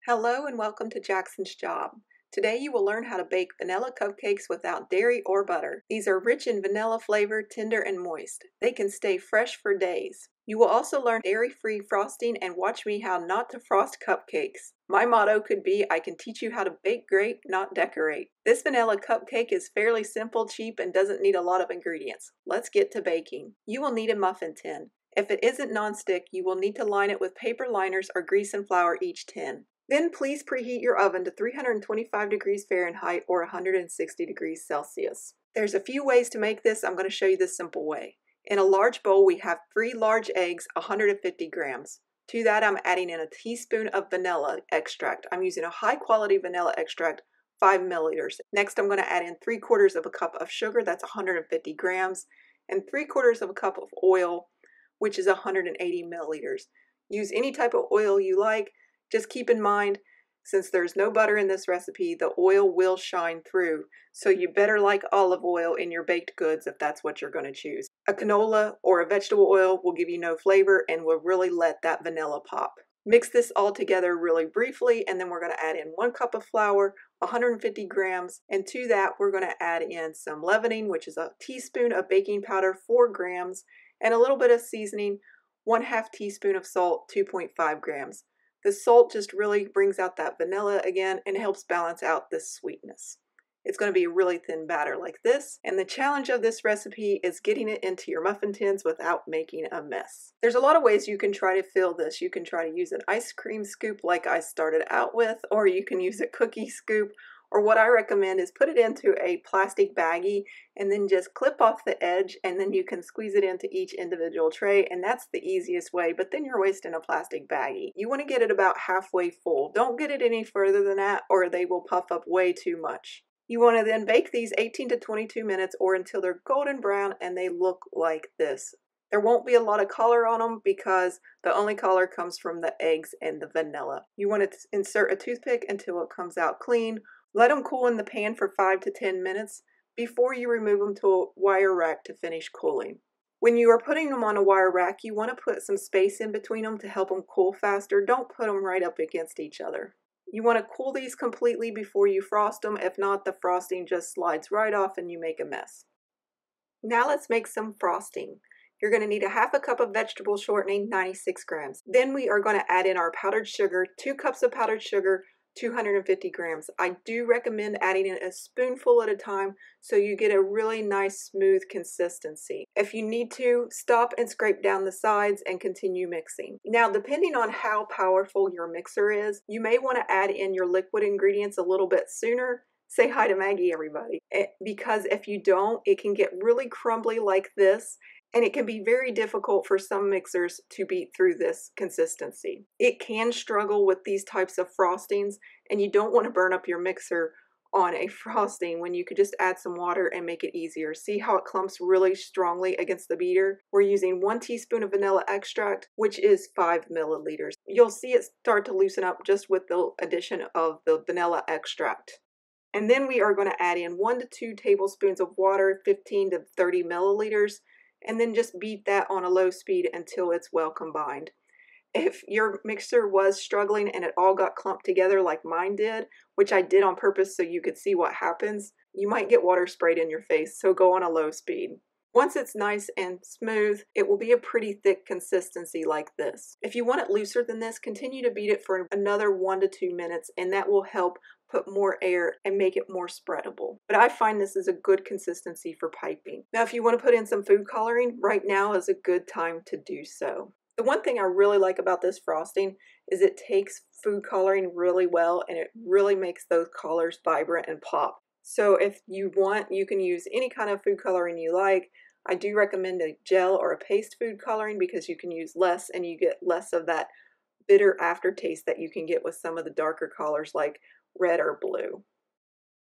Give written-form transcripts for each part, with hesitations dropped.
Hello and welcome to Jackson's Job. Today you will learn how to bake vanilla cupcakes without dairy or butter. These are rich in vanilla flavor, tender and moist. They can stay fresh for days. You will also learn dairy-free frosting and watch me how not to frost cupcakes. My motto could be, I can teach you how to bake great, not decorate. This vanilla cupcake is fairly simple, cheap, and doesn't need a lot of ingredients. Let's get to baking. You will need a muffin tin. If it isn't non-stick, you will need to line it with paper liners or grease and flour each tin. Then please preheat your oven to 325 degrees Fahrenheit or 160 degrees Celsius. There's a few ways to make this. I'm going to show you the simple way. In a large bowl, we have 3 large eggs, 150 grams. To that, I'm adding in a teaspoon of vanilla extract. I'm using a high-quality vanilla extract, 5 milliliters. Next, I'm going to add in 3/4 of a cup of sugar, that's 150 grams, and 3/4 of a cup of oil, which is 180 milliliters. Use any type of oil you like. Just keep in mind, since there's no butter in this recipe, the oil will shine through, so you better like olive oil in your baked goods if that's what you're going to choose. A canola or a vegetable oil will give you no flavor and will really let that vanilla pop. Mix this all together really briefly, and then we're going to add in 1 cup of flour, 150 grams, and to that we're going to add in some leavening, which is a teaspoon of baking powder, 4 grams, and a little bit of seasoning, 1/2 teaspoon of salt, 2.5 grams. The salt just really brings out that vanilla again and helps balance out this sweetness. It's going to be a really thin batter like this, and the challenge of this recipe is getting it into your muffin tins without making a mess. There's a lot of ways you can try to fill this. You can try to use an ice cream scoop like I started out with, or you can use a cookie scoop, or what I recommend is put it into a plastic baggie and then just clip off the edge, and then you can squeeze it into each individual tray, and that's the easiest way, but then you're wasting a plastic baggie. You want to get it about halfway full. Don't get it any further than that or they will puff up way too much. You want to then bake these 18 to 22 minutes or until they're golden brown and they look like this. There won't be a lot of color on them because the only color comes from the eggs and the vanilla. You want to insert a toothpick until it comes out clean. Let them cool in the pan for 5 to 10 minutes before you remove them to a wire rack to finish cooling. When you are putting them on a wire rack, you want to put some space in between them to help them cool faster. Don't put them right up against each other. You want to cool these completely before you frost them. If not, the frosting just slides right off and you make a mess. Now let's make some frosting. You're going to need a 1/2 cup of vegetable shortening, 96 grams. Then we are going to add in our powdered sugar, 2 cups of powdered sugar, 250 grams. I do recommend adding in a spoonful at a time so you get a really nice smooth consistency. If you need to, stop and scrape down the sides and continue mixing. Now, depending on how powerful your mixer is, you may want to add in your liquid ingredients a little bit sooner. Say hi to Maggie, everybody. Because if you don't, it can get really crumbly like this, and it can be very difficult for some mixers to beat through this consistency. It can struggle with these types of frostings, and you don't want to burn up your mixer on a frosting when you could just add some water and make it easier. See how it clumps really strongly against the beater? We're using 1 teaspoon of vanilla extract, which is 5 milliliters. You'll see it start to loosen up just with the addition of the vanilla extract. And then we are going to add in 1 to 2 tablespoons of water, 15 to 30 milliliters, and then just beat that on a low speed until it's well combined. If your mixer was struggling and it all got clumped together like mine did, which I did on purpose so you could see what happens, you might get water sprayed in your face, so go on a low speed. Once it's nice and smooth, it will be a pretty thick consistency like this. If you want it looser than this, continue to beat it for another 1 to 2 minutes, and that will help put more air and make it more spreadable. But I find this is a good consistency for piping. Now, if you want to put in some food coloring, right now is a good time to do so. The one thing I really like about this frosting is it takes food coloring really well, and it really makes those colors vibrant and pop. So if you want, you can use any kind of food coloring you like. I do recommend a gel or a paste food coloring because you can use less and you get less of that bitter aftertaste that you can get with some of the darker colors like red or blue.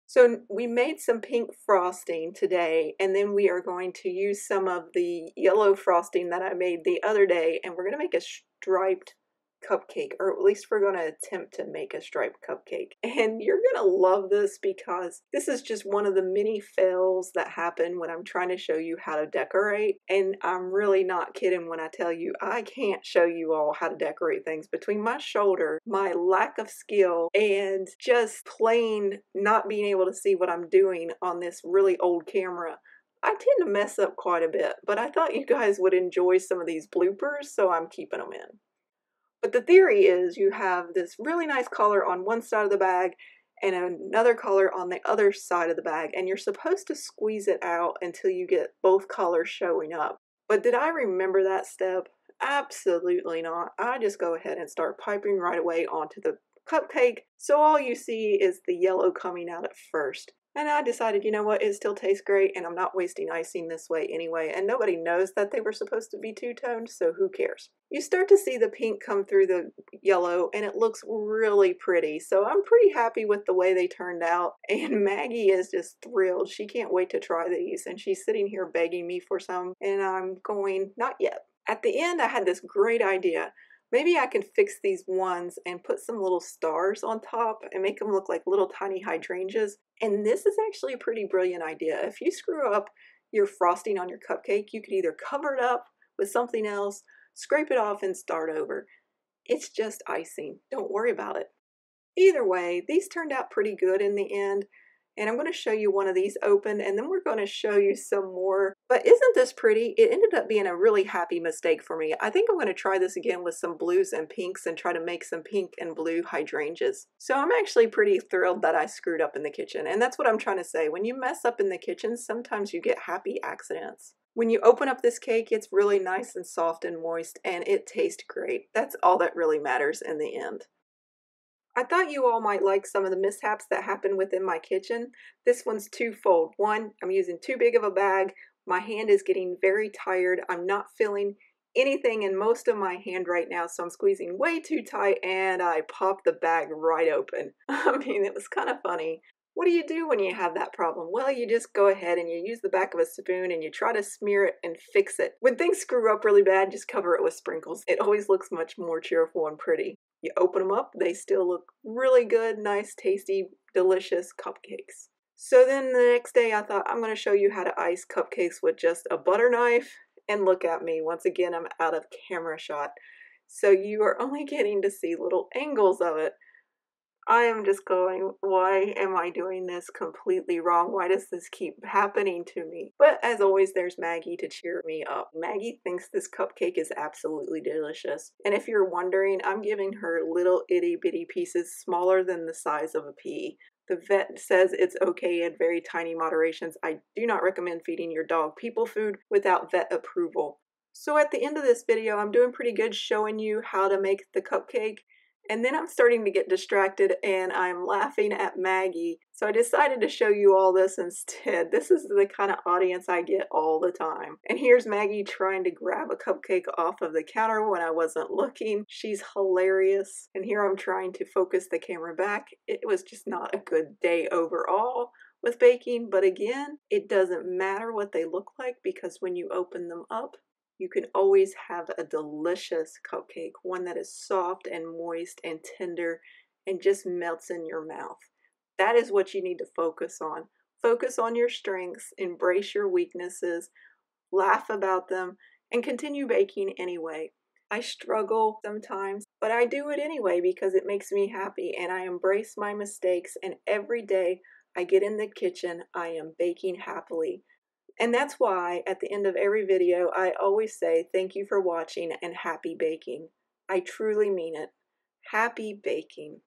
So we made some pink frosting today, and then we are going to use some of the yellow frosting that I made the other day, and we're going to make a striped cupcake, or at least we're going to attempt to make a striped cupcake. And you're going to love this because this is just one of the many fails that happen when I'm trying to show you how to decorate. And I'm really not kidding when I tell you I can't show you all how to decorate things. Between my shoulder, my lack of skill, and just plain not being able to see what I'm doing on this really old camera, I tend to mess up quite a bit. But I thought you guys would enjoy some of these bloopers, so I'm keeping them in. But the theory is you have this really nice color on one side of the bag and another color on the other side of the bag, and you're supposed to squeeze it out until you get both colors showing up. But did I remember that step? Absolutely not. I just go ahead and start piping right away onto the cupcake, so all you see is the yellow coming out at first. And I decided, you know what, it still tastes great, and I'm not wasting icing this way anyway, and nobody knows that they were supposed to be two-toned, so who cares? You start to see the pink come through the yellow, and it looks really pretty, so I'm pretty happy with the way they turned out, and Maggie is just thrilled. She can't wait to try these, and she's sitting here begging me for some, and I'm going, not yet. At the end, I had this great idea. Maybe I can fix these ones and put some little stars on top and make them look like little tiny hydrangeas. And this is actually a pretty brilliant idea. If you screw up your frosting on your cupcake, you could either cover it up with something else, scrape it off, and start over. It's just icing. Don't worry about it. Either way, these turned out pretty good in the end. And I'm going to show you one of these open, and then we're going to show you some more. But isn't this pretty? It ended up being a really happy mistake for me. I think I'm going to try this again with some blues and pinks and try to make some pink and blue hydrangeas. So I'm actually pretty thrilled that I screwed up in the kitchen. And that's what I'm trying to say. When you mess up in the kitchen, sometimes you get happy accidents. When you open up this cake, it's really nice and soft and moist, and it tastes great. That's all that really matters in the end. I thought you all might like some of the mishaps that happen within my kitchen. This one's twofold. One, I'm using too big of a bag. My hand is getting very tired. I'm not feeling anything in most of my hand right now, so I'm squeezing way too tight, and I popped the bag right open. I mean, it was kind of funny. What do you do when you have that problem? Well, you just go ahead and you use the back of a spoon and you try to smear it and fix it. When things screw up really bad, just cover it with sprinkles. It always looks much more cheerful and pretty. You open them up, they still look really good, nice, tasty, delicious cupcakes. So then the next day I thought I'm going to show you how to ice cupcakes with just a butter knife. And look at me, once again I'm out of camera shot. So you are only getting to see little angles of it. I am just going, why am I doing this completely wrong? Why does this keep happening to me? But as always, there's Maggie to cheer me up. Maggie thinks this cupcake is absolutely delicious. And if you're wondering, I'm giving her little itty bitty pieces smaller than the size of a pea. The vet says it's okay in very tiny moderations. I do not recommend feeding your dog people food without vet approval. So at the end of this video, I'm doing pretty good showing you how to make the cupcake. And then I'm starting to get distracted and I'm laughing at Maggie. So I decided to show you all this instead. This is the kind of audience I get all the time. And here's Maggie trying to grab a cupcake off of the counter when I wasn't looking. She's hilarious. And here I'm trying to focus the camera back. It was just not a good day overall with baking. But again, it doesn't matter what they look like because when you open them up, you can always have a delicious cupcake, one that is soft and moist and tender and just melts in your mouth. That is what you need to focus on. Focus on your strengths, embrace your weaknesses, laugh about them, and continue baking anyway. I struggle sometimes, but I do it anyway because it makes me happy and I embrace my mistakes, and every day I get in the kitchen, I am baking happily. And that's why at the end of every video, I always say thank you for watching and happy baking. I truly mean it. Happy baking.